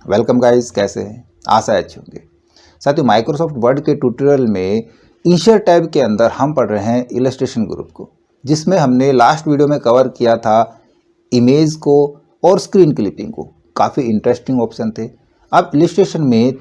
Welcome guys, कैसे हैं? आशा है अच्छे होंगे। साथियों, माइक्रोसॉफ्ट वर्ड के ट्यूटोरियल में इंसर्ट टैब के अंदर हम पढ़ रहे हैं इलस्ट्रेशन ग्रुप को, जिसमें हमने लास्ट वीडियो में कवर किया था इमेज को और स्क्रीन क्लिपिंग को। काफ़ी इंटरेस्टिंग ऑप्शन थे। अब इलस्ट्रेशन में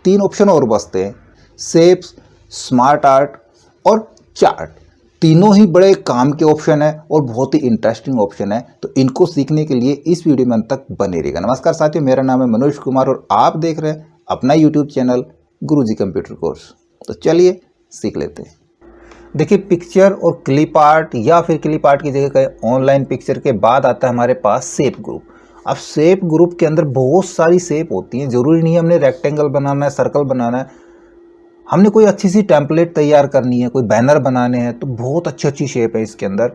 3 ऑप्शन और बचते हैं, शेप्स, स्मार्ट आर्ट और चार्ट। तीनों ही बड़े काम के ऑप्शन है और बहुत ही इंटरेस्टिंग ऑप्शन है, तो इनको सीखने के लिए इस वीडियो में अंत तक बने रहिएगा। नमस्कार साथियों, मेरा नाम है मनोज कुमार और आप देख रहे हैं अपना यूट्यूब चैनल गुरुजी कंप्यूटर कोर्स। तो चलिए सीख लेते हैं। देखिए, पिक्चर और क्लिप आर्ट या फिर क्लिप आर्ट की जगह कहीं ऑनलाइन पिक्चर के बाद आता है हमारे पास शेप ग्रुप। अब शेप ग्रुप के अंदर बहुत सारी शेप होती हैं। जरूरी नहीं है हमने रेक्टेंगल बनाना है, सर्कल बनाना है। हमने कोई अच्छी सी टेम्पलेट तैयार करनी है, कोई बैनर बनाने हैं, तो बहुत अच्छी शेप है इसके अंदर।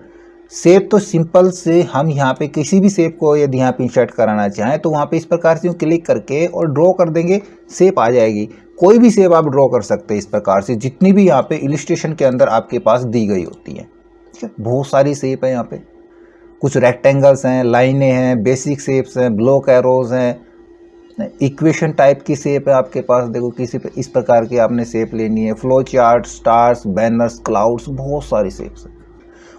शेप तो सिंपल से हम यहाँ पे किसी भी शेप को यदि यहाँ पे इंसर्ट कराना चाहें तो वहाँ पे इस प्रकार से क्लिक करके और ड्रॉ कर देंगे, शेप आ जाएगी। कोई भी शेप आप ड्रॉ कर सकते हैं इस प्रकार से, जितनी भी यहाँ पे इलस्ट्रेशन के अंदर आपके पास दी गई होती है। ठीक है, बहुत सारी शेप है यहाँ पे। कुछ रेक्टेंगल्स हैं, लाइनें हैं, बेसिक शेप्स हैं, ब्लॉक एरोज हैं, इक्वेशन टाइप की शेप है आपके पास। देखो, किसी पे इस प्रकार की आपने शेप लेनी है, flow chart, stars, banners, clouds, बहुत सारी शेप्स है।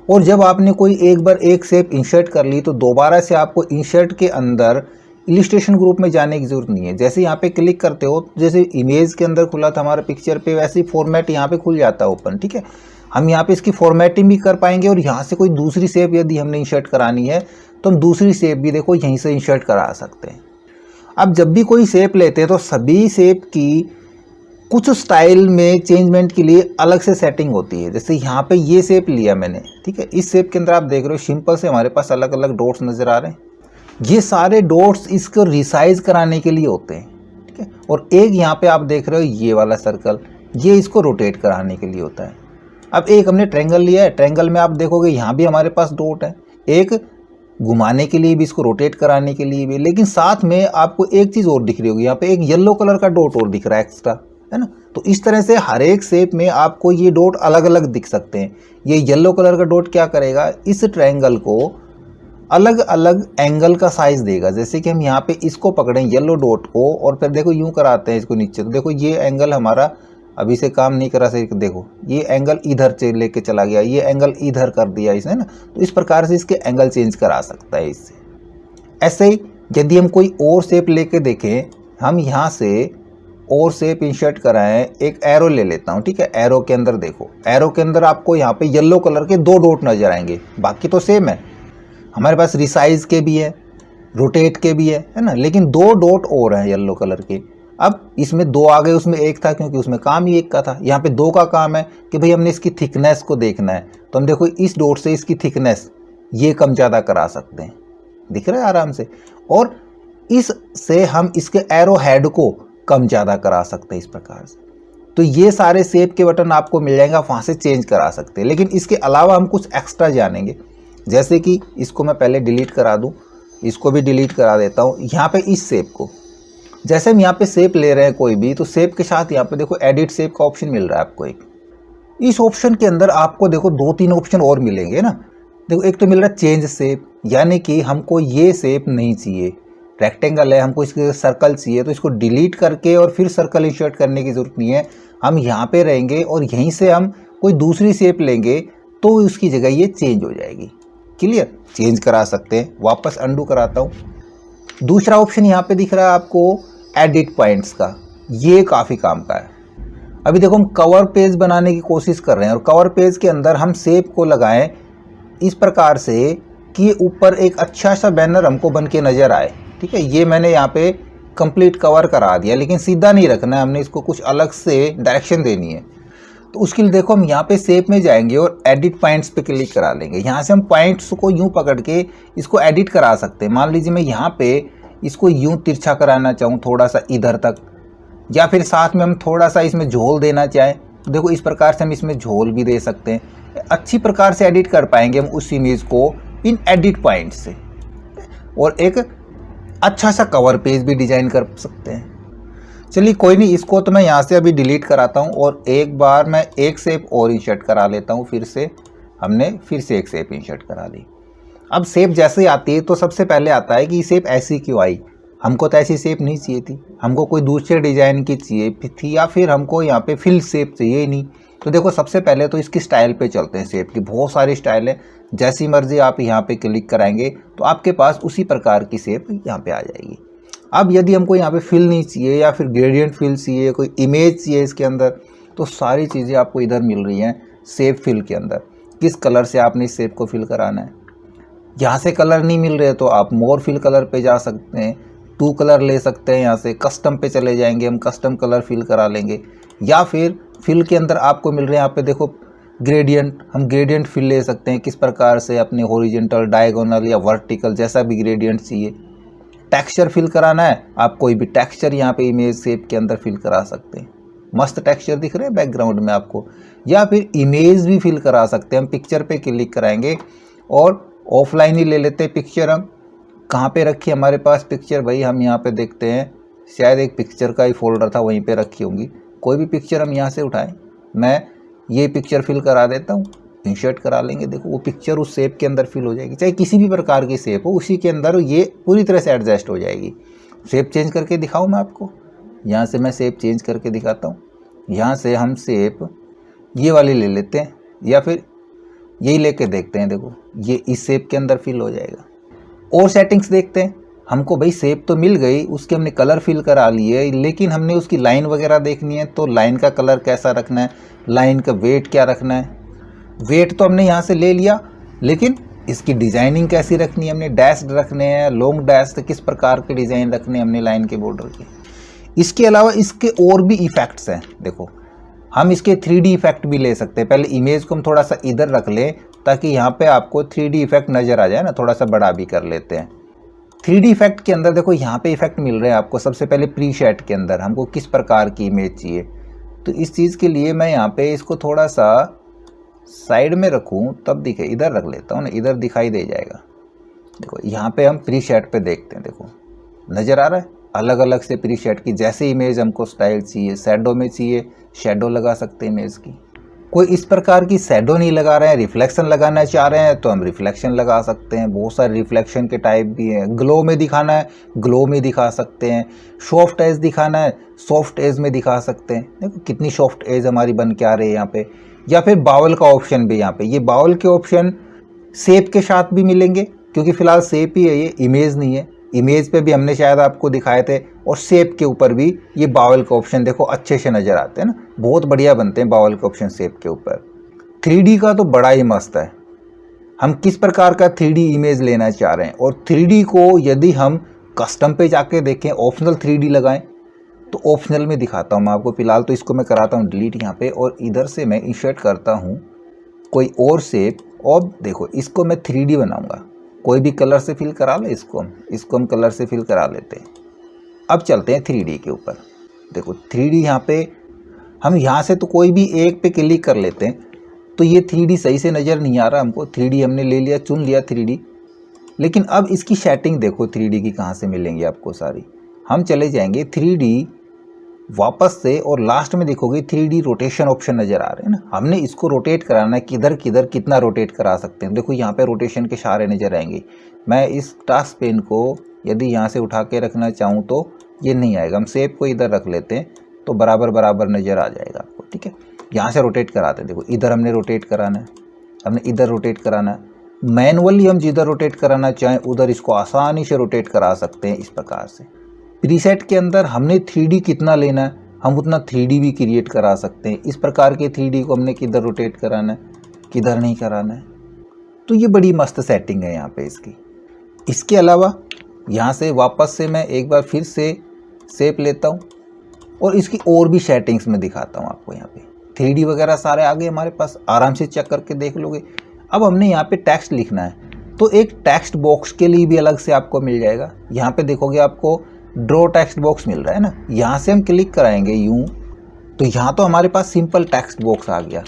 और जब आपने कोई एक बार एक शेप इंसर्ट कर ली तो दोबारा से आपको इंसर्ट के अंदर इलस्ट्रेशन ग्रुप में जाने की जरूरत नहीं है। जैसे यहाँ पे क्लिक करते हो, जैसे इमेज के अंदर खुला था हमारा पिक्चर पे, वैसे ही फॉर्मेट यहाँ पे खुल जाता है ओपन। ठीक है, हम यहाँ पे इसकी फॉर्मेटिंग भी कर पाएंगे और यहाँ से कोई दूसरी शेप यदि हमने इंसर्ट करानी है तो हम दूसरी शेप भी देखो यहीं से इंसर्ट करा सकते हैं। अब जब भी कोई शेप लेते हैं तो सभी शेप की कुछ स्टाइल में चेंजमेंट के लिए अलग से सेटिंग होती है। जैसे यहाँ पे ये शेप लिया मैंने, ठीक है, इस शेप के अंदर आप देख रहे हो सिंपल से हमारे पास अलग अलग डॉट्स नज़र आ रहे हैं। ये सारे डॉट्स इसको रिसाइज कराने के लिए होते हैं। ठीक है, और एक यहाँ पे आप देख रहे हो ये वाला सर्कल, ये इसको रोटेट कराने के लिए होता है। अब एक हमने ट्रायंगल लिया है, ट्रायंगल में आप देखोगे यहाँ भी हमारे पास डॉट है, एक घुमाने के लिए भी, इसको रोटेट कराने के लिए भी। लेकिन साथ में आपको एक चीज़ और दिख रही होगी, यहाँ पे एक येलो कलर का डॉट और दिख रहा है एक्स्ट्रा, है ना। तो इस तरह से हर एक शेप में आपको ये डॉट अलग अलग दिख सकते हैं। ये येलो कलर का डॉट क्या करेगा, इस ट्रायंगल को अलग अलग एंगल का साइज देगा। जैसे कि हम यहाँ पे इसको पकड़ें येलो डॉट को और फिर देखो यूं कराते हैं इसको नीचे, तो देखो ये एंगल हमारा अभी से काम नहीं करा सके। देखो ये एंगल इधर से लेके चला गया, ये एंगल इधर कर दिया इसने ना। तो इस प्रकार से इसके एंगल चेंज करा सकता है इससे। ऐसे ही यदि हम कोई और शेप लेके देखें, हम यहाँ से और शेप इंसर्ट कराएं, एक एरो ले लेता हूँ। ठीक है, एरो के अंदर देखो, एरो के अंदर आपको यहाँ पे येलो कलर के 2 डॉट नजर आएंगे, बाकी तो सेम है। हमारे पास रिसाइज के भी है, रोटेट के भी है ना, लेकिन 2 डॉट और हैं येलो कलर के। अब इसमें 2 आ गए, उसमें 1 था क्योंकि उसमें काम ही 1 का था। यहाँ पे 2 का काम है कि भाई हमने इसकी थिकनेस को देखना है, तो हम देखो इस डॉट से इसकी थिकनेस ये कम ज़्यादा करा सकते हैं, दिख रहा है आराम से। और इससे हम इसके एरो हेड को कम ज़्यादा करा सकते हैं इस प्रकार से। तो ये सारे शेप के बटन आपको मिल जाएगा, वहाँ से चेंज करा सकते हैं। लेकिन इसके अलावा हम कुछ एक्स्ट्रा जानेंगे, जैसे कि इसको मैं पहले डिलीट करा दूँ, इसको भी डिलीट करा देता हूँ। यहाँ पे इस शेप को, जैसे हम यहाँ पे शेप ले रहे हैं कोई भी, तो शेप के साथ यहाँ पे देखो एडिट शेप का ऑप्शन मिल रहा है आपको एक। इस ऑप्शन के अंदर आपको देखो 2-3 ऑप्शन और मिलेंगे ना। देखो, एक तो मिल रहा है चेंज शेप, यानी कि हमको ये शेप नहीं चाहिए, रेक्टेंगल है, हमको इसके सर्कल चाहिए, तो इसको डिलीट करके और फिर सर्कल इंसर्ट करने की जरूरत नहीं है। हम यहाँ पे रहेंगे और यहीं से हम कोई दूसरी शेप लेंगे तो उसकी जगह ये चेंज हो जाएगी। क्लियर, चेंज करा सकते हैं। वापस अंडू कराता हूँ। दूसरा ऑप्शन यहाँ पे दिख रहा है आपको एडिट पॉइंट्स का, ये काफ़ी काम का है। अभी देखो, हम कवर पेज बनाने की कोशिश कर रहे हैं और कवर पेज के अंदर हम शेप को लगाएं इस प्रकार से कि ऊपर एक अच्छा सा बैनर हमको बन के नज़र आए। ठीक है, ये मैंने यहाँ पे कंप्लीट कवर करा दिया, लेकिन सीधा नहीं रखना है, हमने इसको कुछ अलग से डायरेक्शन देनी है। तो उसके लिए देखो, हम यहाँ पे शेप में जाएंगे और एडिट पॉइंट्स पे क्लिक करा लेंगे। यहाँ से हम पॉइंट्स को यूँ पकड़ के इसको एडिट करा सकते हैं। मान लीजिए मैं यहाँ पे इसको यूं तिरछा कराना चाहूँ थोड़ा सा इधर तक, या फिर साथ में हम थोड़ा सा इसमें झोल देना चाहें, तो देखो इस प्रकार से हम इसमें झोल भी दे सकते हैं। अच्छी प्रकार से एडिट कर पाएंगे हम उस इमेज को इन एडिट पॉइंट से, और एक अच्छा सा कवर पेज भी डिजाइन कर सकते हैं। चलिए कोई नहीं, इसको तो मैं यहाँ से अभी डिलीट कराता हूँ और एक बार मैं एक शेप और इंसर्ट करा लेता हूँ। फिर से हमने फिर से एक शेप इंसर्ट करा ली। अब शेप जैसे ही आती है तो सबसे पहले आता है कि शेप ऐसी क्यों आई। हमको तो ऐसी शेप नहीं चाहिए थी, हमको कोई दूसरे डिज़ाइन की चाहिए थी, या फिर हमको यहाँ पे फिल शेप चाहिए ही नहीं। तो देखो सबसे पहले तो इसकी स्टाइल पे चलते हैं। शेप की बहुत सारी स्टाइल है, जैसी मर्जी आप यहाँ पे क्लिक कराएंगे तो आपके पास उसी प्रकार की शेप यहाँ पे आ जाएगी। अब यदि हमको यहाँ पे फिल नहीं चाहिए या फिर ग्रेडियंट फिल चाहिए, कोई इमेज चाहिए इसके अंदर, तो सारी चीज़ें आपको इधर मिल रही हैं शेप फिल के अंदर। किस कलर से आपने इस शेप को फिल कराना है। यहाँ से कलर नहीं मिल रहे तो आप मोर फिल कलर पे जा सकते हैं, 2 कलर ले सकते हैं। यहाँ से कस्टम पे चले जाएंगे, हम कस्टम कलर फिल करा लेंगे। या फिर फिल के अंदर आपको मिल रहे हैं यहाँ पे देखो ग्रेडियंट, हम ग्रेडियंट फिल ले सकते हैं किस प्रकार से, अपने हॉरिजॉन्टल, डायगोनल या वर्टिकल, जैसा भी ग्रेडियंट चाहिए। टेक्सचर फिल कराना है, आप कोई भी टेक्सचर यहाँ पे इमेज शेप के अंदर फिल करा सकते हैं। मस्त टेक्सचर दिख रहे हैं बैकग्राउंड में आपको। या फिर इमेज भी फिल करा सकते हैं, हम पिक्चर पे क्लिक कराएंगे और ऑफलाइन ही ले लेते हैं पिक्चर। हम कहाँ पे रखी हमारे पास पिक्चर, भाई हम यहाँ पे देखते हैं, शायद एक पिक्चर का ही फोल्डर था वहीं पे रखी होंगी। कोई भी पिक्चर हम यहाँ से उठाएं, मैं ये पिक्चर फिल करा देता हूँ, इंसर्ट करा लेंगे। देखो वो पिक्चर उस शेप के अंदर फिल हो जाएगी, चाहे किसी भी प्रकार की शेप हो उसी के अंदर ये पूरी तरह से एडजस्ट हो जाएगी। शेप चेंज करके दिखाऊँ मैं आपको, यहाँ से मैं शेप चेंज करके दिखाता हूँ। यहाँ से हम शेप ये वाली ले लेते हैं या फिर यही लेके देखते हैं। देखो ये इस शेप के अंदर फिल हो जाएगा। और सेटिंग्स देखते हैं, हमको भाई शेप तो मिल गई, उसके हमने कलर फिल करा लिए, लेकिन हमने उसकी लाइन वगैरह देखनी है। तो लाइन का कलर कैसा रखना है, लाइन का वेट क्या रखना है। वेट तो हमने यहाँ से ले लिया, लेकिन इसकी डिज़ाइनिंग कैसी रखनी है, हमने डैश रखने हैं, लॉन्ग डैश, तो किस प्रकार के डिज़ाइन रखने हैं हमने लाइन के बॉर्डर के। इसके अलावा इसके और भी इफ़ेक्ट्स हैं। देखो हम इसके 3D इफेक्ट भी ले सकते हैं। पहले इमेज को हम थोड़ा सा इधर रख लें ताकि यहाँ पे आपको 3D इफेक्ट नज़र आ जाए ना, थोड़ा सा बड़ा भी कर लेते हैं। 3D इफेक्ट के अंदर देखो यहाँ पे इफेक्ट मिल रहे हैं आपको। सबसे पहले प्रीसेट के अंदर हमको किस प्रकार की इमेज चाहिए, तो इस चीज़ के लिए मैं यहाँ पे इसको थोड़ा सा साइड में रखूँ तब दिखे, इधर रख लेता हूँ ना, इधर दिखाई दे जाएगा। देखो यहाँ पे हम प्रीसेट पे देखते हैं, देखो नज़र आ रहा है अलग अलग से प्रीसेट की, जैसे इमेज हमको स्टाइल चाहिए। शैडो में चाहिए शैडो लगा सकते हैं इमेज की। कोई इस प्रकार की शैडो नहीं लगा रहे हैं, रिफ्लेक्शन लगाना चाह रहे हैं तो हम रिफ्लेक्शन लगा सकते हैं। बहुत सारे रिफ्लेक्शन के टाइप भी हैं। ग्लो में दिखाना है ग्लो में दिखा सकते हैं, सॉफ्ट एज दिखाना है सॉफ्ट एज में दिखा सकते हैं। देखो कितनी सॉफ्ट एज हमारी बन के आ रही है यहाँ पे। या फिर बावल का ऑप्शन भी यहाँ पे, ये बावल के ऑप्शन शेप के साथ भी मिलेंगे, क्योंकि फिलहाल शेप ही है, ये इमेज नहीं है। इमेज पे भी हमने शायद आपको दिखाए थे, और शेप के ऊपर भी ये बावल के ऑप्शन देखो अच्छे से नज़र आते हैं ना, बहुत बढ़िया बनते हैं बावल के ऑप्शन शेप के ऊपर। 3D का तो बड़ा ही मस्त है। हम किस प्रकार का 3D इमेज लेना चाह रहे हैं, और 3D को यदि हम कस्टम पे जाके देखें, ऑप्शनल 3D लगाएं, तो ऑप्शनल में दिखाता हूँ मैं आपको। फिलहाल तो इसको मैं कराता हूँ डिलीट यहाँ पे, और इधर से मैं इंसर्ट करता हूँ कोई और शेप, और देखो इसको मैं 3D बनाऊँगा। कोई भी कलर से फिल करा ले, इसको हम कलर से फिल करा लेते हैं। अब चलते हैं 3D के ऊपर। देखो 3D यहाँ पे हम यहाँ से तो कोई भी एक पे क्लिक कर लेते हैं, तो ये 3D सही से नज़र नहीं आ रहा हमको। 3D हमने ले लिया, चुन लिया 3D, लेकिन अब इसकी सेटिंग देखो 3D की कहाँ से मिलेंगी आपको सारी। हम चले जाएंगे 3D वापस से, और लास्ट में देखोगे 3D रोटेशन ऑप्शन नज़र आ रहे हैं ना। हमने इसको रोटेट कराना है, किधर किधर कितना रोटेट करा सकते हैं। देखो यहाँ पे रोटेशन के इशारे नज़र आएंगे। मैं इस टास्क पेन को यदि यहाँ से उठा के रखना चाहूँ तो ये नहीं आएगा। हम शेप को इधर रख लेते हैं तो बराबर बराबर नज़र आ जाएगा आपको, ठीक है। यहाँ से रोटेट कराते हैं, देखो इधर हमने रोटेट कराना है, हमने इधर रोटेट कराना है। मैनुअली हम जिधर रोटेट कराना चाहें उधर इसको आसानी से रोटेट करा सकते हैं इस प्रकार से। प्रीसेट के अंदर हमने 3D कितना लेना है, हम उतना 3D भी क्रिएट करा सकते हैं। इस प्रकार के 3D को हमने किधर रोटेट कराना है, किधर नहीं कराना है। तो ये बड़ी मस्त सेटिंग है यहाँ पे इसकी। इसके अलावा यहाँ से वापस से मैं एक बार फिर से शेप लेता हूँ, और इसकी और भी सेटिंग्स में दिखाता हूँ आपको। यहाँ पे 3D वगैरह सारे आ गए हमारे पास, आराम से चेक करके देख लोगे। अब हमने यहाँ पे टेक्स्ट लिखना है, तो एक टेक्स्ट बॉक्स के लिए भी अलग से आपको मिल जाएगा। यहाँ पे देखोगे आपको ड्रॉ टेक्स्ट बॉक्स मिल रहा है ना, यहाँ से हम क्लिक कराएंगे यूँ, तो यहाँ तो हमारे पास सिंपल टेक्स्ट बॉक्स आ गया।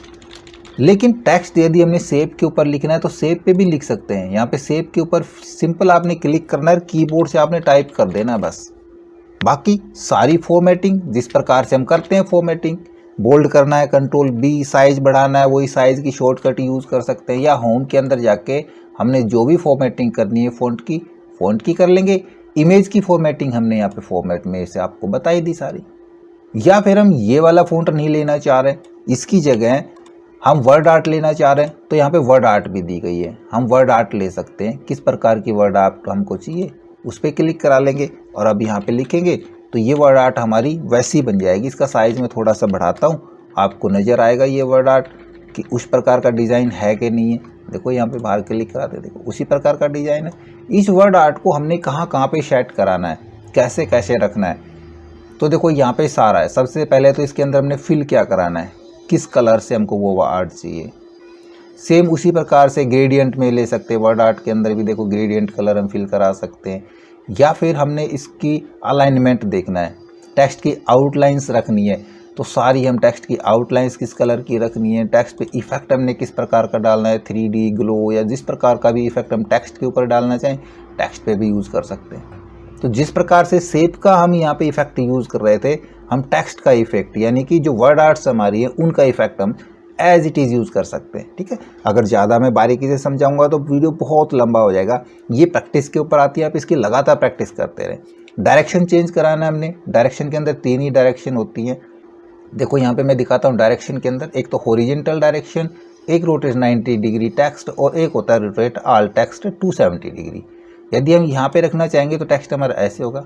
लेकिन टेक्स्ट यदि हमने शेप के ऊपर लिखना है तो शेप पे भी लिख सकते हैं। यहाँ पे शेप के ऊपर सिंपल आपने क्लिक करना है, कीबोर्ड से आपने टाइप कर देना बस। बाकी सारी फॉर्मेटिंग जिस प्रकार से हम करते हैं, फॉर्मेटिंग बोल्ड करना है Ctrl+B, साइज बढ़ाना है वही साइज़ की शॉर्टकट यूज़ कर सकते हैं, या होम के अंदर जाके हमने जो भी फॉर्मेटिंग करनी है फ़ॉन्ट की कर लेंगे। इमेज की फॉर्मेटिंग हमने यहाँ पे फॉर्मेट में से आपको बताई दी सारी। या फिर हम ये वाला फ़ॉन्ट नहीं लेना चाह रहे, इसकी जगह हम वर्ड आर्ट लेना चाह रहे हैं, तो यहाँ पे वर्ड आर्ट भी दी गई है, हम वर्ड आर्ट ले सकते हैं। किस प्रकार की वर्ड आर्ट हमको चाहिए उस पर क्लिक करा लेंगे और अब यहाँ पे लिखेंगे तो ये वर्ड आर्ट हमारी वैसी बन जाएगी। इसका साइज़ में थोड़ा सा बढ़ाता हूँ, आपको नज़र आएगा ये वर्ड आर्ट कि उस प्रकार का डिज़ाइन है कि नहीं है। देखो यहाँ पे बाहर क्लिक कराते, देखो उसी प्रकार का डिज़ाइन है। इस वर्ड आर्ट को हमने कहाँ कहाँ पे सेट कराना है, कैसे कैसे रखना है, तो देखो यहाँ पे सारा है। सबसे पहले तो इसके अंदर हमने फिल क्या कराना है, किस कलर से हमको वो आर्ट चाहिए। सेम उसी प्रकार से ग्रेडियंट में ले सकते हैं, वर्ड आर्ट के अंदर भी देखो ग्रेडियंट कलर हम फिल करा सकते हैं। या फिर हमने इसकी अलाइनमेंट देखना है, टेक्स्ट की आउटलाइंस रखनी है, तो सारी हम टेक्स्ट की आउटलाइंस किस कलर की रखनी है, टेक्स्ट पे इफेक्ट हमने किस प्रकार का डालना है, 3D ग्लो या जिस प्रकार का भी इफेक्ट हम टेक्स्ट के ऊपर डालना चाहें टेक्स्ट पे भी यूज़ कर सकते हैं। तो जिस प्रकार से शेप का हम यहाँ पे इफेक्ट यूज़ कर रहे थे, हम टेक्स्ट का इफेक्ट यानी कि जो वर्ड आर्ट्स हमारी है उनका इफेक्ट हम एज इट इज़ यूज़ कर सकते हैं। ठीक है, अगर ज़्यादा मैं बारीकी से समझाऊंगा तो वीडियो बहुत लंबा हो जाएगा। ये प्रैक्टिस के ऊपर आती है, आप इसकी लगातार प्रैक्टिस करते रहें। डायरेक्शन चेंज कराना है हमने, डायरेक्शन के अंदर 3 ही डायरेक्शन होती हैं। देखो यहाँ पे मैं दिखाता हूँ डायरेक्शन के अंदर, एक तो हॉरिजेंटल डायरेक्शन, एक रोटेट 90 डिग्री टेक्स्ट और एक होता है रोटेट ऑल टेक्स्ट 270 डिग्री। यदि हम यहाँ पे रखना चाहेंगे तो टेक्स्ट हमारा ऐसे होगा,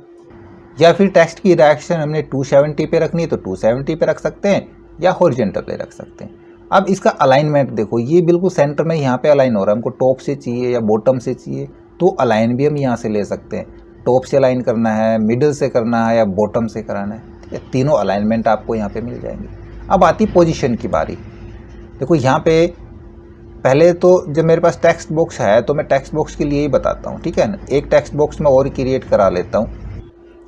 या फिर टेक्स्ट की डायरेक्शन हमने 270 पे रखनी है तो 270 पे रख सकते हैं या हॉरिजेंटल पे रख सकते हैं। अब इसका अलाइनमेंट देखो, ये बिल्कुल सेंटर में यहाँ पे अलाइन हो रहा है। हमको टॉप से चाहिए या बॉटम से चाहिए तो अलाइन भी हम यहाँ से ले सकते हैं। टॉप से अलाइन करना है, मिडिल से करना है या बॉटम से कराना है, ठीक है, तीनों अलाइनमेंट आपको यहाँ पे मिल जाएंगे। अब आती पोजीशन की बारी। देखो यहाँ पे पहले तो जब मेरे पास टेक्स्ट बॉक्स है तो मैं टेक्स्ट बॉक्स के लिए ही बताता हूँ, ठीक है ना। एक टेक्स्ट बॉक्स मैं और क्रिएट करा लेता हूँ,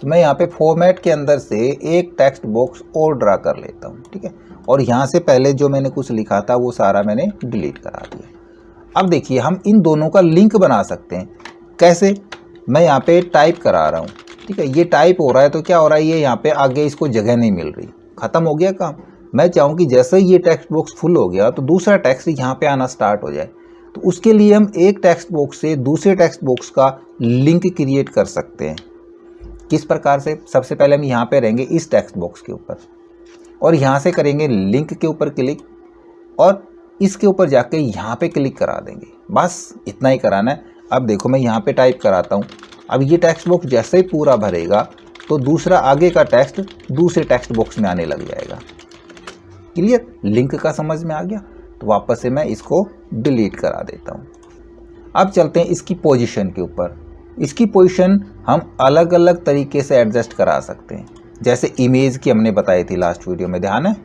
तो मैं यहाँ पे फॉर्मेट के अंदर से एक टेक्स्ट बॉक्स और ड्रा कर लेता हूँ, ठीक है। और यहाँ से पहले जो मैंने कुछ लिखा था वो सारा मैंने डिलीट करा दिया। अब देखिए हम इन दोनों का लिंक बना सकते हैं। कैसे, मैं यहाँ पे टाइप करा रहा हूँ, ठीक है, ये टाइप हो रहा है तो क्या हो रहा है, ये यहाँ पे आगे इसको जगह नहीं मिल रही, ख़त्म हो गया काम। मैं चाहूँ कि जैसे ही ये टेक्स्ट बॉक्स फुल हो गया तो दूसरा टेक्स्ट यहाँ पे आना स्टार्ट हो जाए। तो उसके लिए हम एक टेक्स्ट बॉक्स से दूसरे टेक्स्ट बॉक्स का लिंक क्रिएट कर सकते हैं। किस प्रकार से, सबसे पहले हम यहाँ पे रहेंगे इस टेक्स्ट बॉक्स के ऊपर और यहाँ से करेंगे लिंक के ऊपर क्लिक और इसके ऊपर जाके यहाँ पे क्लिक करा देंगे। बस इतना ही कराना है। अब देखो मैं यहाँ पे टाइप कराता हूँ, अब ये टेक्स्ट बॉक्स जैसे ही पूरा भरेगा तो दूसरा आगे का टेक्स्ट दूसरे टेक्स्ट बॉक्स में आने लग जाएगा। क्लियर, लिंक का समझ में आ गया। तो वापस से मैं इसको डिलीट करा देता हूँ। अब चलते हैं इसकी पोजीशन के ऊपर। इसकी पोजीशन हम अलग अलग तरीके से एडजस्ट करा सकते हैं। जैसे इमेज की हमने बताई थी लास्ट वीडियो में, ध्यान है।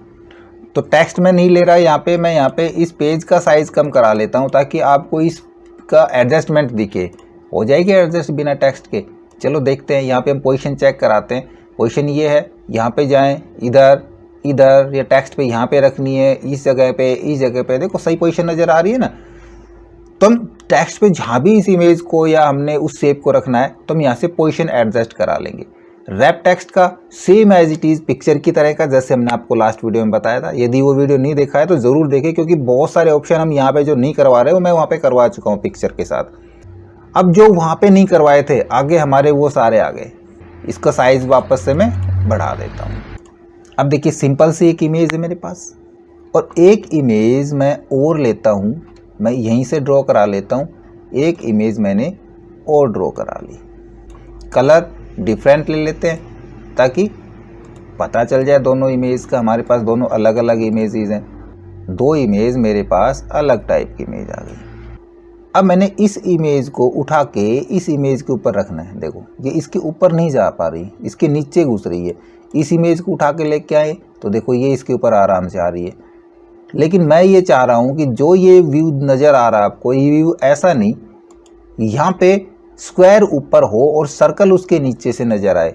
तो टेक्स्ट में नहीं ले रहा यहाँ पे, मैं यहाँ पे इस पेज का साइज़ कम करा लेता हूँ ताकि आपको इसका एडजस्टमेंट दिखे। हो जाएगी एडजस्ट बिना टेक्स्ट के। चलो देखते हैं, यहाँ पे हम पोजीशन चेक कराते हैं। पोजीशन ये है, यहाँ पे जाएं, इधर इधर या टेक्स्ट पे यहाँ पे रखनी है, इस जगह पे इस जगह पे, देखो सही पोजीशन नज़र आ रही है ना। तो हम टेक्स्ट पे जहाँ भी इस इमेज को या हमने उस शेप को रखना है तो हम यहाँ से पोजीशन एडजस्ट करा लेंगे। रैप टेक्स्ट का same as it is picture की तरह का, जैसे हमने आपको लास्ट वीडियो में बताया था। यदि वो वीडियो नहीं देखा है तो ज़रूर देखें, क्योंकि बहुत सारे ऑप्शन हम यहाँ पे जो नहीं करवा रहे हो मैं वहाँ पे करवा चुका हूँ पिक्चर के साथ। अब जो वहाँ पे नहीं करवाए थे आगे हमारे वो सारे आ गए। इसका साइज़ वापस से मैं बढ़ा देता हूँ। अब देखिए सिंपल सी एक इमेज है मेरे पास और एक इमेज मैं और लेता हूँ, मैं यहीं से ड्रॉ करा लेता हूँ। एक इमेज मैंने और ड्रॉ करा ली, कलर डिफरेंट ले लेते हैं ताकि पता चल जाए दोनों इमेज का। हमारे पास दोनों अलग अलग इमेजेस हैं, दो इमेज मेरे पास अलग टाइप की इमेज आ गई। अब मैंने इस इमेज को उठा के इस इमेज के ऊपर रखना है। देखो ये इसके ऊपर नहीं जा पा रही, इसके नीचे घुस रही है। इस इमेज को उठा के लेके आए तो देखो ये इसके ऊपर आराम से आ रही है। लेकिन मैं ये चाह रहा हूँ कि जो ये व्यू नज़र आ रहा है आपको, ये व्यू ऐसा नहीं, यहाँ पे स्क्वायर ऊपर हो और सर्कल उसके नीचे से नज़र आए।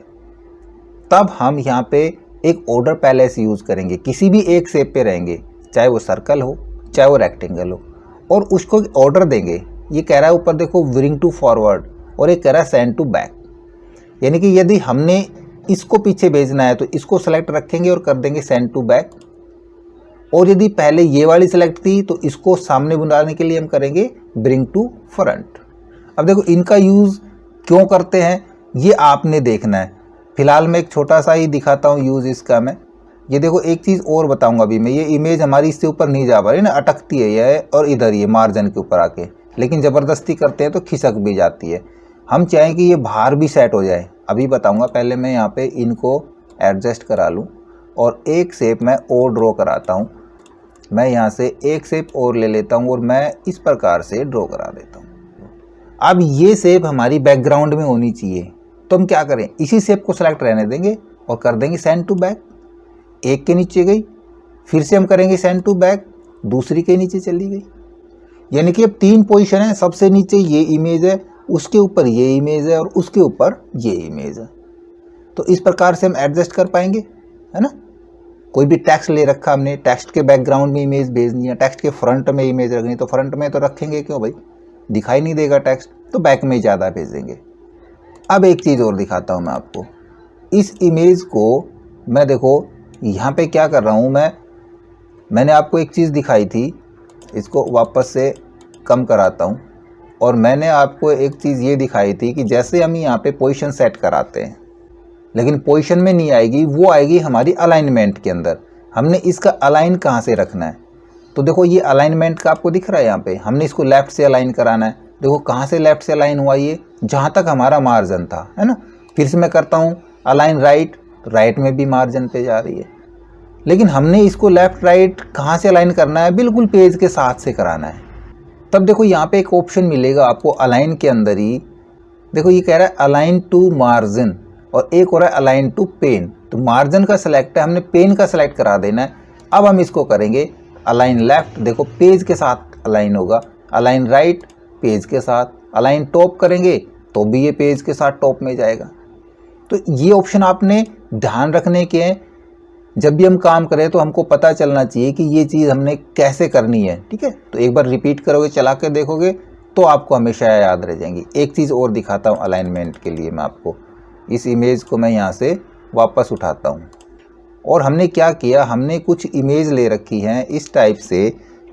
तब हम यहाँ पे एक ऑर्डर पैलेस यूज़ करेंगे। किसी भी एक शेप पे रहेंगे, चाहे वो सर्कल हो चाहे वो रेक्टेंगल हो, और उसको ऑर्डर देंगे। ये कह रहा है ऊपर देखो ब्रिंग टू फॉरवर्ड और ये कह रहा है सेंड टू बैक, यानी कि यदि हमने इसको पीछे भेजना है तो इसको सेलेक्ट रखेंगे और कर देंगे सेंड टू बैक। और यदि पहले ये वाली सेलेक्ट थी तो इसको सामने बुलाने के लिए हम करेंगे ब्रिंग टू फ्रंट। अब देखो इनका यूज़ क्यों करते हैं, ये आपने देखना है। फिलहाल मैं एक छोटा सा ही दिखाता हूँ यूज़ इसका मैं। ये देखो एक चीज़ और बताऊंगा अभी मैं, ये इमेज हमारी इससे ऊपर नहीं जा पा रही ना, अटकती है ये और इधर ये मार्जिन के ऊपर आके, लेकिन ज़बरदस्ती करते हैं तो खिसक भी जाती है। हम चाहें कि ये बाहर भी सेट हो जाए, अभी बताऊंगा। पहले मैं यहाँ पे इनको एडजस्ट करा लूँ और एक शेप मैं और ड्रॉ कराता हूँ। मैं यहाँ से एक शेप और ले लेता हूँ और मैं इस प्रकार से ड्रॉ करा देता हूँ। अब ये शेप हमारी बैकग्राउंड में होनी चाहिए, तो हम क्या करें, इसी शेप को सेलेक्ट रहने देंगे और कर देंगे सेंड टू बैक। एक के नीचे गई, फिर से हम करेंगे सेंड टू बैक, दूसरी के नीचे चली गई। यानी कि अब 3 पोजीशन है, सबसे नीचे ये इमेज है, उसके ऊपर ये इमेज है और उसके ऊपर ये इमेज है। तो इस प्रकार से हम एडजस्ट कर पाएंगे, है ना। कोई भी टेक्स्ट ले रखा हमने, टेक्स्ट के बैकग्राउंड में इमेज भेजनी है, टेक्स्ट के फ्रंट में इमेज रखनी, तो फ्रंट में तो रखेंगे क्यों भाई, दिखाई नहीं देगा टेक्स्ट, तो बैक में ज़्यादा भेजेंगे। अब एक चीज़ और दिखाता हूँ मैं आपको। इस इमेज को मैं देखो यहाँ पे क्या कर रहा हूँ मैंने आपको एक चीज़ दिखाई थी, इसको वापस से कम कराता हूँ। और मैंने आपको एक चीज़ ये दिखाई थी कि जैसे हम यहाँ पे पोजीशन सेट कराते हैं, लेकिन पोजीशन में नहीं आएगी, वो आएगी हमारी अलाइनमेंट के अंदर। हमने इसका अलाइन कहाँ से रखना है, तो देखो ये अलाइनमेंट का आपको दिख रहा है यहाँ पे, हमने इसको लेफ़्ट से अलाइन कराना है। देखो कहाँ से लेफ़्ट से अलाइन हुआ, ये जहाँ तक हमारा मार्जिन था, है ना। फिर से मैं करता हूँ अलाइन राइट, राइट में भी मार्जिन पे जा रही है। लेकिन हमने इसको लेफ़्ट राइट कहाँ से अलाइन करना है, बिल्कुल पेज के साथ से कराना है। तब देखो यहाँ पे एक ऑप्शन मिलेगा आपको अलाइन के अंदर ही, देखो ये कह रहा है अलाइन टू मार्जिन और एक हो रहा है अलाइन टू पेन। तो मार्जिन का सिलेक्ट है, हमने पेन का सिलेक्ट करा देना है। अब हम इसको करेंगे अलाइन लेफ्ट, देखो पेज के साथ अलाइन होगा, अलाइन राइट पेज के साथ, अलाइन टॉप करेंगे तो भी ये पेज के साथ टॉप में जाएगा। तो ये ऑप्शन आपने ध्यान रखने के हैं, जब भी हम काम करें तो हमको पता चलना चाहिए कि ये चीज़ हमने कैसे करनी है, ठीक है। तो एक बार रिपीट करोगे, चला के देखोगे तो आपको हमेशा याद रह जाएंगी। एक चीज़ और दिखाता हूँ अलाइनमेंट के लिए मैं आपको। इस इमेज को मैं यहाँ से वापस उठाता हूँ और हमने क्या किया, हमने कुछ इमेज ले रखी हैं इस टाइप से,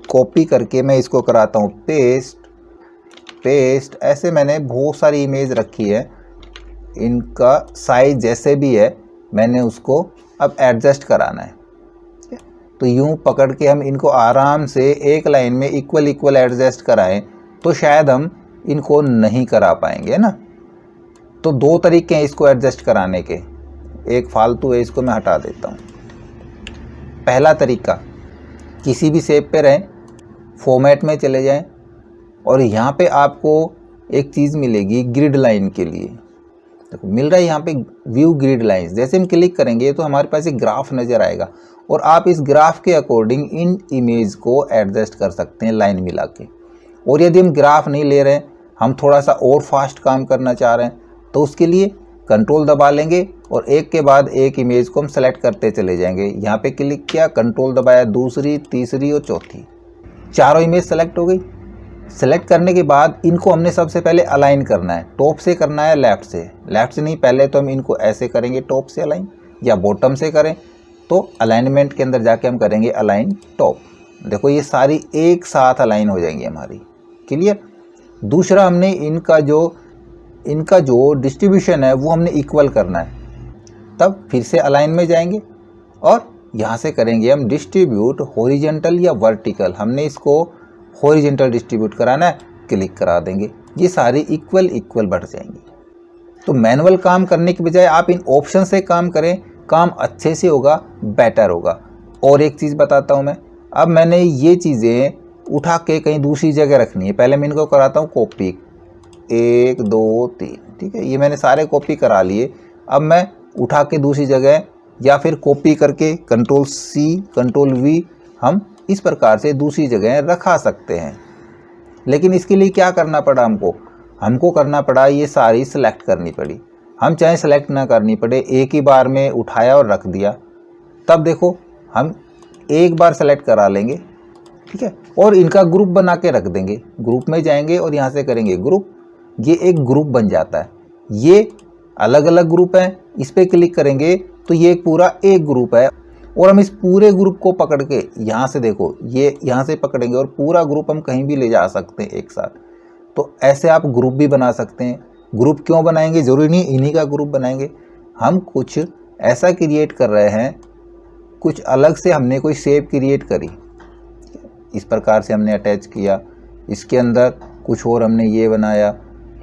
कॉपी करके मैं इसको कराता हूँ पेस्ट पेस्ट। ऐसे मैंने बहुत सारी इमेज रखी है, इनका साइज जैसे भी है मैंने उसको अब एडजस्ट कराना है। तो यूं पकड़ के हम इनको आराम से एक लाइन में इक्वल एडजस्ट कराएं तो शायद हम इनको नहीं करा पाएंगे, है ना। तो 2 तरीके हैं इसको एडजस्ट कराने के, एक फालतू है, इसको मैं हटा देता हूँ। पहला तरीका, किसी भी शेप पे रहें, फॉर्मेट में चले जाएं और यहाँ पे आपको एक चीज़ मिलेगी ग्रिड लाइन के लिए। देखो मिल रहा है यहाँ पे व्यू ग्रिड लाइंस। जैसे हम क्लिक करेंगे तो हमारे पास एक ग्राफ नज़र आएगा और आप इस ग्राफ के अकॉर्डिंग इन इमेज को एडजस्ट कर सकते हैं लाइन मिला के। और यदि हम ग्राफ नहीं ले रहे हैं, हम थोड़ा सा और फास्ट काम करना चाह रहे हैं, तो उसके लिए कंट्रोल दबा लेंगे और एक के बाद एक इमेज को हम सेलेक्ट करते चले जाएंगे। यहाँ पे क्लिक किया, कंट्रोल दबाया, दूसरी, तीसरी और चौथी, 4 इमेज सेलेक्ट हो गई। सेलेक्ट करने के बाद इनको हमने सबसे पहले अलाइन करना है, टॉप से करना है लेफ़्ट से, लेफ़्ट से नहीं, पहले तो हम इनको ऐसे करेंगे टॉप से अलाइन, या बॉटम से करें तो अलाइनमेंट के अंदर जाके हम करेंगे अलाइन टॉप। देखो ये सारी एक साथ अलाइन हो जाएंगी हमारी, क्लियर। दूसरा, हमने इनका जो डिस्ट्रीब्यूशन है वो हमने इक्वल करना है। तब फिर से अलाइन में जाएंगे और यहाँ से करेंगे हम डिस्ट्रीब्यूट हॉरिजेंटल या वर्टिकल। हमने इसको हॉरिजेंटल डिस्ट्रीब्यूट कराना है, क्लिक करा देंगे, ये सारी इक्वल बढ़ जाएंगी। तो मैनुअल काम करने की बजाय आप इन ऑप्शन से काम करें, काम अच्छे से होगा, बेटर होगा। और एक चीज़ बताता हूँ मैं, अब मैंने ये चीज़ें उठा के कहीं दूसरी जगह रखनी है। पहले मैं इनको कराता हूँ कॉपी, 1 2 3, ठीक है, ये मैंने सारे कॉपी करा लिए। अब मैं उठा के दूसरी जगह या फिर कॉपी करके कंट्रोल C कंट्रोल V हम इस प्रकार से दूसरी जगह रखा सकते हैं। लेकिन इसके लिए क्या करना पड़ा हमको करना पड़ा, ये सारी सिलेक्ट करनी पड़ी। हम चाहे सिलेक्ट ना करनी पड़े, एक ही बार में उठाया और रख दिया। तब देखो हम एक बार सेलेक्ट करा लेंगे, ठीक है, और इनका ग्रुप बना के रख देंगे। ग्रुप में जाएंगे और यहाँ से करेंगे ग्रुप, ये एक ग्रुप बन जाता है। ये अलग अलग ग्रुप हैं, इस पर क्लिक करेंगे तो ये पूरा एक ग्रुप है। और हम इस पूरे ग्रुप को पकड़ के यहाँ से देखो, ये यहाँ से पकड़ेंगे और पूरा ग्रुप हम कहीं भी ले जा सकते हैं एक साथ। तो ऐसे आप ग्रुप भी बना सकते हैं। ग्रुप क्यों बनाएंगे, ज़रूरी नहीं इन्हीं का ग्रुप बनाएंगे, हम कुछ ऐसा क्रिएट कर रहे हैं, कुछ अलग से हमने कोई शेप क्रिएट करी, इस प्रकार से हमने अटैच किया, इसके अंदर कुछ और हमने ये बनाया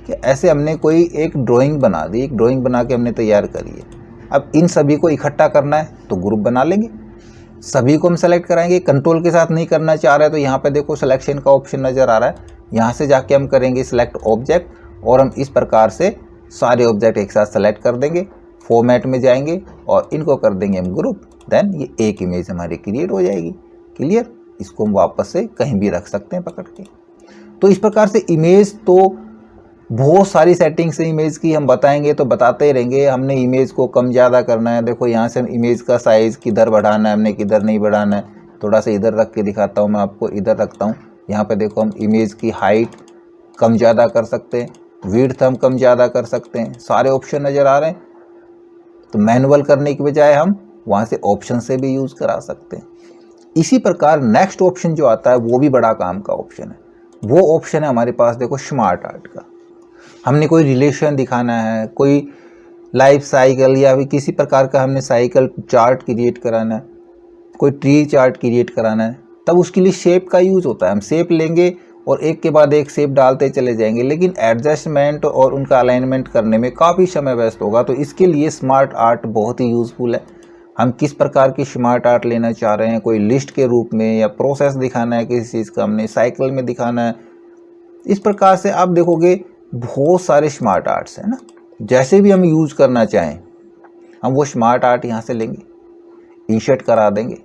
कि ऐसे हमने कोई एक ड्राइंग बना दी, एक ड्राइंग बना के हमने तैयार करी है। अब इन सभी को इकट्ठा करना है तो ग्रुप बना लेंगे, सभी को हम सेलेक्ट कराएंगे। कंट्रोल के साथ नहीं करना चाह रहे हैं तो यहाँ पे देखो सिलेक्शन का ऑप्शन नज़र आ रहा है, यहाँ से जाके हम करेंगे सिलेक्ट ऑब्जेक्ट और हम इस प्रकार से सारे ऑब्जेक्ट एक साथ सेलेक्ट कर देंगे, फॉर्मेट में जाएंगे और इनको कर देंगे हम ग्रुप, देन ये एक इमेज हमारी क्रिएट हो जाएगी। क्लियर, इसको हम वापस से कहीं भी रख सकते हैं पकड़ के। तो इस प्रकार से इमेज तो बहुत सारी सेटिंग्स है इमेज की, हम बताएंगे तो बताते ही रहेंगे। हमने इमेज को कम ज़्यादा करना है, देखो यहाँ से हम इमेज का साइज़ किधर बढ़ाना है, हमने किधर नहीं बढ़ाना है, थोड़ा सा इधर रख के दिखाता हूँ मैं आपको, इधर रखता हूँ। यहाँ पे देखो हम इमेज की हाइट कम ज़्यादा कर सकते हैं, विड्थ हम कम ज़्यादा कर सकते हैं, सारे ऑप्शन नज़र आ रहे हैं। तो मैनुअल करने की बजाय हम वहाँ से ऑप्शन से भी यूज़ करा सकते हैं। इसी प्रकार नेक्स्ट ऑप्शन जो आता है वो भी बड़ा काम का ऑप्शन है, वो ऑप्शन है हमारे पास देखो स्मार्ट आर्ट का। हमने कोई रिलेशन दिखाना है, कोई लाइफ साइकिल या भी किसी प्रकार का हमने साइकिल चार्ट क्रिएट कराना है, कोई ट्री चार्ट क्रिएट कराना है, तब उसके लिए शेप का यूज़ होता है। हम शेप लेंगे और एक के बाद एक शेप डालते चले जाएंगे, लेकिन एडजस्टमेंट और उनका अलाइनमेंट करने में काफ़ी समय वेस्ट होगा। तो इसके लिए स्मार्ट आर्ट बहुत ही यूज़फुल है। हम किस प्रकार की स्मार्ट आर्ट लेना चाह रहे हैं, कोई लिस्ट के रूप में या प्रोसेस दिखाना है किसी चीज़ का, हमने साइकिल में दिखाना है, इस प्रकार से आप देखोगे बहुत सारे स्मार्ट आर्ट्स हैं ना। जैसे भी हम यूज़ करना चाहें हम वो स्मार्ट आर्ट यहाँ से लेंगे, इंसर्ट करा देंगे।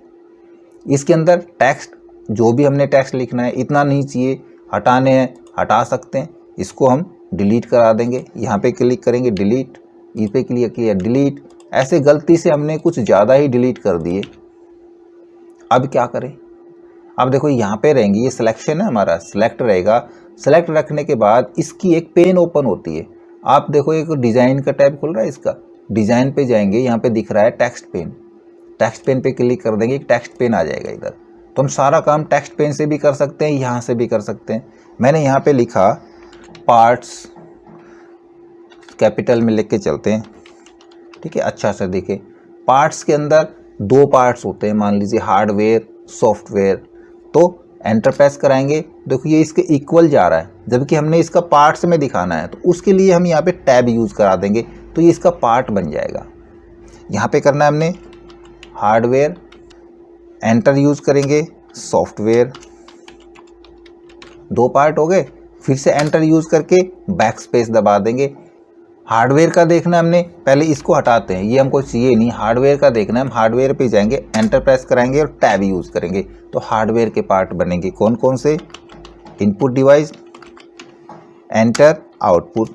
इसके अंदर टेक्स्ट, जो भी हमने टेक्स्ट लिखना है, इतना नहीं चाहिए, हटाने हैं हटा सकते हैं, इसको हम डिलीट करा देंगे। यहाँ पे क्लिक करेंगे डिलीट, इस पे क्लिक किया डिलीट। ऐसे गलती से हमने कुछ ज़्यादा ही डिलीट कर दिए, अब क्या करें। अब देखो यहाँ पे रहेंगे, ये सिलेक्शन है हमारा, सिलेक्ट रहेगा। सेलेक्ट रखने के बाद इसकी एक पेन ओपन होती है। आप देखो एक डिज़ाइन का टैब खुल रहा है, इसका डिज़ाइन पे जाएंगे, यहाँ पे दिख रहा है टेक्स्ट पेन, टेक्स्ट पेन पे क्लिक कर देंगे, एक टेक्स्ट पेन आ जाएगा इधर। तो हम सारा काम टेक्स्ट पेन से भी कर सकते हैं, यहाँ से भी कर सकते हैं। मैंने यहाँ पे लिखा पार्ट्स, कैपिटल में लिख के चलते हैं, ठीक है। अच्छा सा देखिए, पार्ट्स के अंदर दो पार्ट्स होते हैं, मान लीजिए हार्डवेयर सॉफ्टवेयर। तो एंटर प्रेस कराएंगे, देखो ये इसके इक्वल जा रहा है, जबकि हमने इसका पार्ट्स में दिखाना है, तो उसके लिए हम यहाँ पे टैब यूज़ करा देंगे, तो ये इसका पार्ट बन जाएगा। यहाँ पे करना है हमने हार्डवेयर, एंटर यूज़ करेंगे, सॉफ्टवेयर, दो पार्ट हो गए। फिर से एंटर यूज़ करके बैक स्पेस दबा देंगे। हार्डवेयर का देखना है हमने, पहले इसको हटाते हैं, ये हमको चाहिए नहीं। हार्डवेयर का देखना है, हम हार्डवेयर पे जाएंगे, एंटर प्रेस कराएंगे और टैब यूज़ करेंगे, तो हार्डवेयर के पार्ट बनेंगे। कौन कौन से, input device, enter output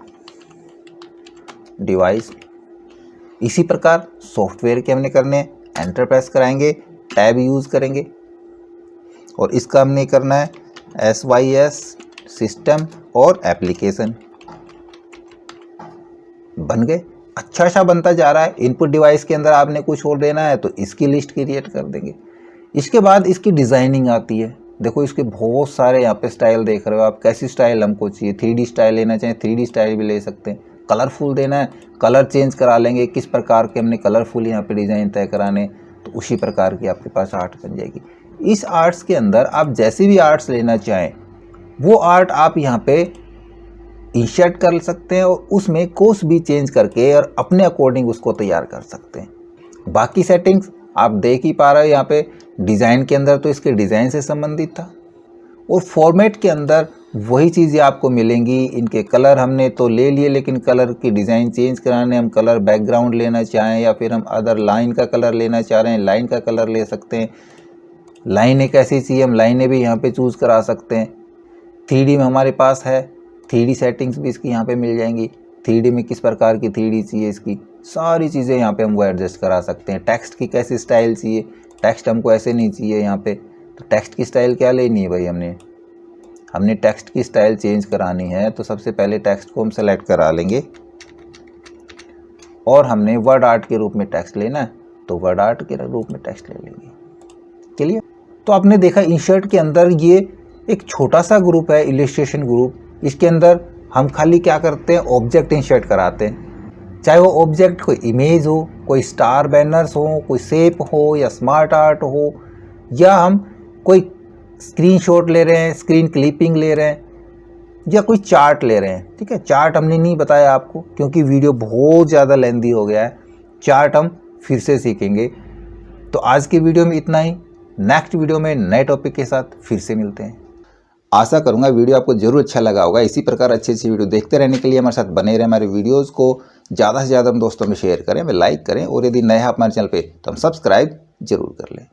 device. इसी प्रकार सॉफ्टवेयर के हमने करने हैं, एंटर प्रेस कराएंगे, टैब यूज़ करेंगे और इसका हमने करना है SYS सिस्टम और एप्लीकेशन। बन गए, अच्छा सा बनता जा रहा है। इनपुट डिवाइस के अंदर आपने कुछ और देना है तो इसकी लिस्ट क्रिएट कर देंगे। इसके बाद इसकी डिज़ाइनिंग आती है, देखो इसके बहुत सारे यहाँ पे स्टाइल देख रहे हो आप, कैसी स्टाइल हमको चाहिए। 3D स्टाइल लेना चाहें 3D स्टाइल भी ले सकते हैं, कलरफुल देना है कलर चेंज करा लेंगे, किस प्रकार के हमने कलरफुल यहाँ पे डिज़ाइन तय कराने, तो उसी प्रकार की आपके पास आर्ट बन जाएगी। इस आर्ट्स के अंदर आप जैसे भी आर्ट्स लेना चाहें वो आर्ट आप यहाँ पे इंसर्ट कर सकते हैं और उसमें कोर्स भी चेंज करके और अपने अकॉर्डिंग उसको तैयार कर सकते हैं। बाकी सेटिंग्स आप देख ही पा रहे हो यहाँ पे। डिज़ाइन के अंदर तो इसके डिज़ाइन से संबंधित था और फॉर्मेट के अंदर वही चीज़ें आपको मिलेंगी। इनके कलर हमने तो ले लिए, लेकिन कलर की डिज़ाइन चेंज कराने, हम कलर बैकग्राउंड लेना चाहें या फिर हम अदर लाइन का कलर लेना चाह रहे हैं, लाइन का कलर ले सकते हैं। लाइन एक ऐसी चाहिए, हम लाइनें भी यहाँ पे चूज़ करा सकते हैं। 3D में हमारे पास है, 3D सेटिंग्स भी इसकी यहाँ पे मिल जाएंगी। 3D में किस प्रकार की 3D चाहिए, इसकी सारी चीज़ें यहाँ पे हम वो एडजस्ट करा सकते हैं। टेक्स्ट की कैसी स्टाइल चाहिए, टेक्स्ट हमको ऐसे नहीं चाहिए यहाँ पे, तो टेक्स्ट की स्टाइल क्या लेनी है भाई, हमने टेक्स्ट की स्टाइल चेंज करानी है तो सबसे पहले टेक्स्ट को हम सेलेक्ट करा लेंगे और हमने वर्ड आर्ट के रूप में टेक्स्ट लेना है तो वर्ड आर्ट के रूप में टेक्स्ट ले लेंगे। क्लियर। तो आपने देखा इंसर्ट के अंदर ये एक छोटा सा ग्रुप है, इलस्ट्रेशन ग्रुप। इसके अंदर हम खाली क्या करते हैं, ऑब्जेक्ट इंसर्ट कराते हैं, चाहे वो ऑब्जेक्ट कोई इमेज हो, कोई स्टार बैनर्स हो, कोई शेप हो या स्मार्ट आर्ट हो, या हम कोई स्क्रीनशॉट ले रहे हैं, स्क्रीन क्लिपिंग ले रहे हैं, या कोई चार्ट ले रहे हैं। ठीक है, चार्ट हमने नहीं बताया आपको क्योंकि वीडियो बहुत ज़्यादा लेंदी हो गया है, चार्ट हम फिर से सीखेंगे। तो आज की वीडियो में इतना ही, नेक्स्ट वीडियो में नए टॉपिक के साथ फिर से मिलते हैं। आशा करूंगा वीडियो आपको जरूर अच्छा लगा होगा। इसी प्रकार अच्छी अच्छी वीडियो देखते रहने के लिए हमारे साथ बने रहें। हमारे वीडियोस को ज़्यादा से ज़्यादा हम दोस्तों में शेयर करें, हमें लाइक करें, और यदि नए हैं हमारे चैनल पे तो हम सब्सक्राइब जरूर कर लें।